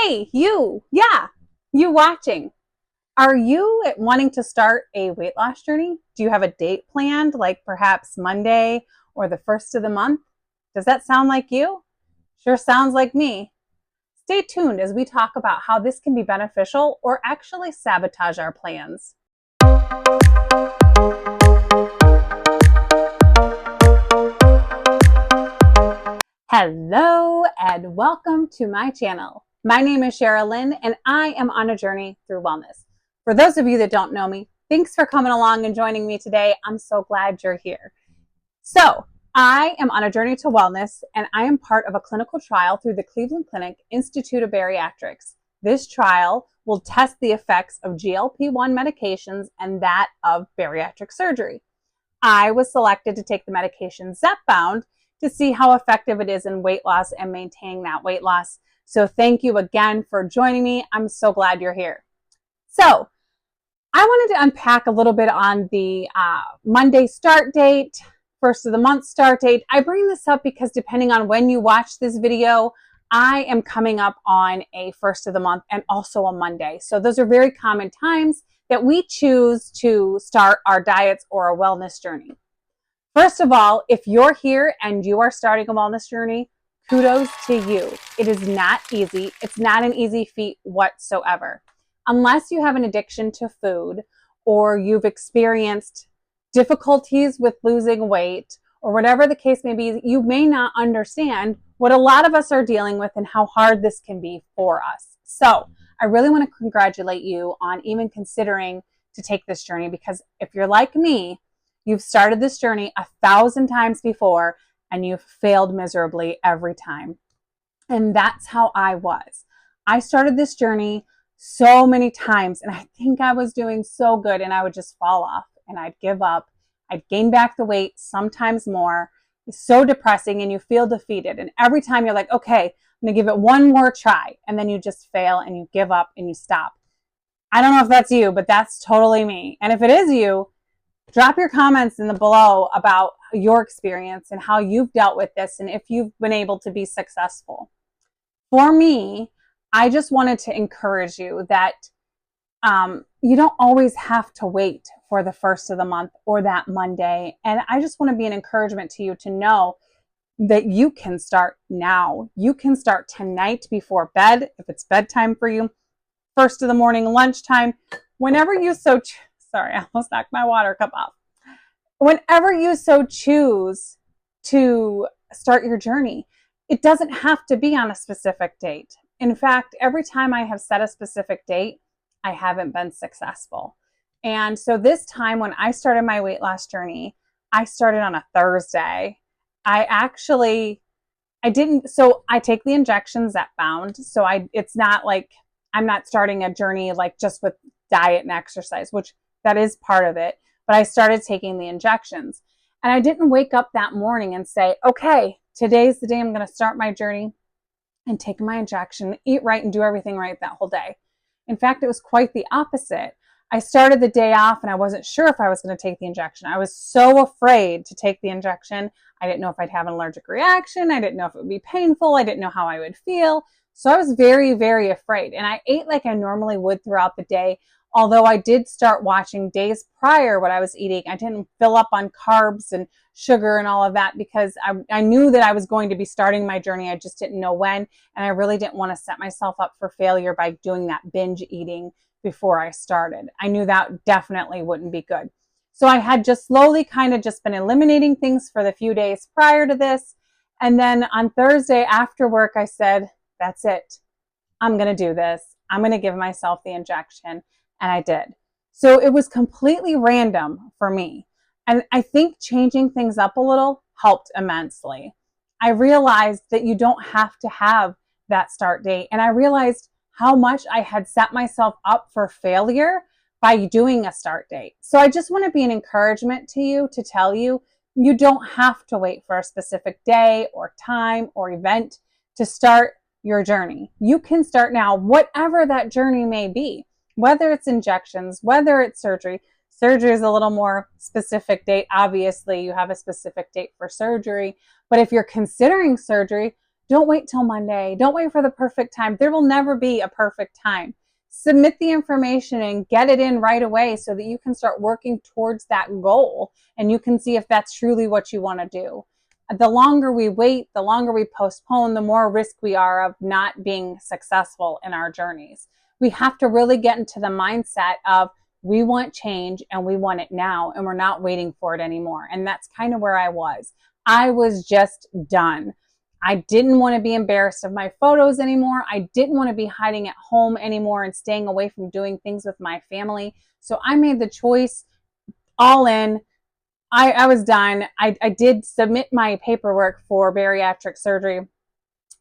Hey, you, yeah, you watching. Are you wanting to start a weight loss journey? Do you have a date planned, like perhaps Monday or the first of the month? Does that sound like you? Sure sounds like me. Stay tuned as we talk about how this can be beneficial or actually sabotage our plans. Hello and welcome to my channel. My name is Sherilyn and I am on a journey through wellness. For those of you that don't know me, thanks for coming along and joining me today. I'm so glad you're here. So I am on a journey to wellness and I am part of a clinical trial through the Cleveland Clinic Institute of Bariatrics. This trial will test the effects of GLP-1 medications and that of bariatric surgery. I was selected to take the medication Zepbound to see how effective it is in weight loss and maintaining that weight loss. So thank you again for joining me. I'm so glad you're here. So I wanted to unpack a little bit on the Monday start date, first of the month start date. I bring this up because depending on when you watch this video, I am coming up on a first of the month and also a Monday. So those are very common times that we choose to start our diets or a wellness journey. First of all, if you're here and you are starting a wellness journey, kudos to you. It is not easy. It's not an easy feat whatsoever. Unless you have an addiction to food or you've experienced difficulties with losing weight or whatever the case may be, you may not understand what a lot of us are dealing with and how hard this can be for us. So I really want to congratulate you on even considering to take this journey, because if you're like me, you've started this journey 1,000 times before and you've failed miserably every time. And that's how I was. I started this journey so many times and I think I was doing so good and I would just fall off and I'd give up. I'd gain back the weight, sometimes more. It's so depressing and you feel defeated. And every time you're like, okay, I'm going to give it one more try. And then you just fail and you give up and you stop. I don't know if that's you, but that's totally me. And if it is you, drop your comments in the below about your experience and how you've dealt with this and if you've been able to be successful. For me, I just wanted to encourage you that you don't always have to wait for the first of the month or that Monday. And I just want to be an encouragement to you to know that you can start now. You can start tonight before bed, if it's bedtime for you, first of the morning, lunchtime, whenever you so sorry, I almost knocked my water cup off. Whenever you so choose to start your journey, it doesn't have to be on a specific date. In fact, every time I have set a specific date, I haven't been successful. And so this time when I started my weight loss journey, I started on a Thursday. I take the injections Zepbound. So it's not like I'm not starting a journey like just with diet and exercise, which that is part of it. But I started taking the injections and I didn't wake up that morning and say, okay, today's the day I'm going to start my journey and take my injection, eat right and do everything right that whole day. In fact, it was quite the opposite. I started the day off and I wasn't sure if I was going to take the injection. I was so afraid to take the injection. I didn't know if I'd have an allergic reaction. I didn't know if it would be painful. I didn't know how I would feel. So I was very, very afraid. And I ate like I normally would throughout the day. Although I did start watching days prior what I was eating. I didn't fill up on carbs and sugar and all of that because I knew that I was going to be starting my journey. I just didn't know when. And I really didn't want to set myself up for failure by doing that binge eating before I started. I knew that definitely wouldn't be good. So I had just slowly kind of just been eliminating things for the few days prior to this. And then on Thursday after work, I said, that's it. I'm going to do this. I'm going to give myself the injection. And I did. So it was completely random for me. And I think changing things up a little helped immensely. I realized that you don't have to have that start date. And I realized how much I had set myself up for failure by doing a start date. So I just want to be an encouragement to you to tell you, you don't have to wait for a specific day or time or event to start your journey. You can start now, whatever that journey may be. Whether it's injections, whether it's surgery. Surgery is a little more specific date. Obviously, you have a specific date for surgery. But if you're considering surgery, Don't wait till Monday. Don't wait for the perfect time. There will never be a perfect time. Submit the information and get it in right away so that you can start working towards that goal and you can see if that's truly what you want to do. The longer we wait, the longer we postpone, the more risk we are of not being successful in our journeys. We have to really get into the mindset of we want change and we want it now and we're not waiting for it anymore. And that's kind of where I was. I was just done. I didn't want to be embarrassed of my photos anymore. I didn't want to be hiding at home anymore and staying away from doing things with my family. So I made the choice all in. I was done. I did submit my paperwork for bariatric surgery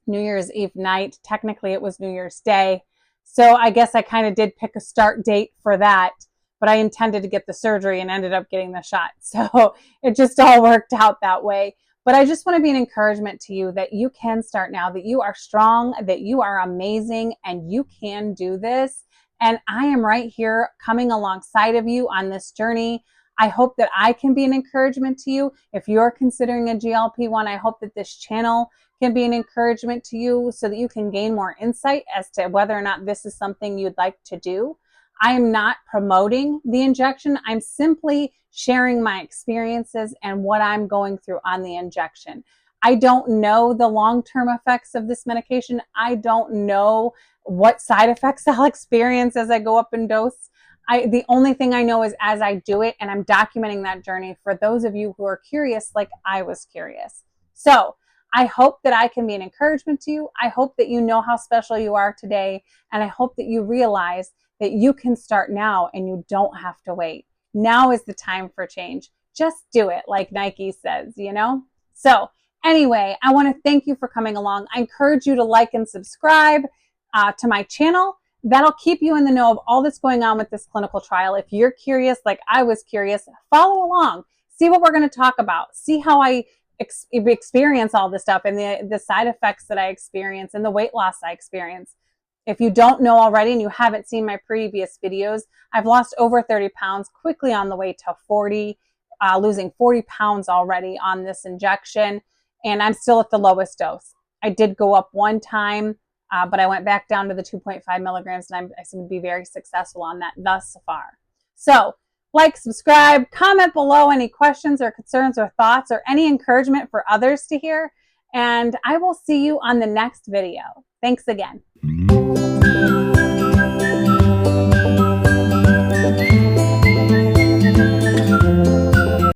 New Year's Eve night. Technically, it was New Year's Day. So I guess I kind of did pick a start date for that, but I intended to get the surgery and ended up getting the shot. So it just all worked out that way. But I just want to be an encouragement to you that you can start now, that you are strong, that you are amazing, and you can do this. And I am right here coming alongside of you on this journey. I hope that I can be an encouragement to you. If you're considering a GLP-1, I hope that this channel can be an encouragement to you so that you can gain more insight as to whether or not this is something you'd like to do. I am not promoting the injection. I'm simply sharing my experiences and what I'm going through on the injection. I don't know the long-term effects of this medication. I don't know what side effects I'll experience as I go up in dose. The only thing I know is as I do it, and I'm documenting that journey for those of you who are curious like I was curious. So I hope that I can be an encouragement to you. I hope that you know how special you are today, and I hope that you realize that you can start now and you don't have to wait. Now is the time for change. Just do it, like Nike says, you know? So anyway, I want to thank you for coming along. I encourage you to like and subscribe to my channel. That'll keep you in the know of all that's going on with this clinical trial. If you're curious, like I was curious, follow along. See what we're going to talk about. See how I experience all this stuff and the side effects that I experience and the weight loss I experience. If you don't know already and you haven't seen my previous videos, I've lost over 30 pounds quickly on the way to 40, losing 40 pounds already on this injection. And I'm still at the lowest dose. I did go up one time, but I went back down to the 2.5 milligrams and I seem to be very successful on that thus far. So like, subscribe, comment below any questions or concerns or thoughts or any encouragement for others to hear. And I will see you on the next video. Thanks again.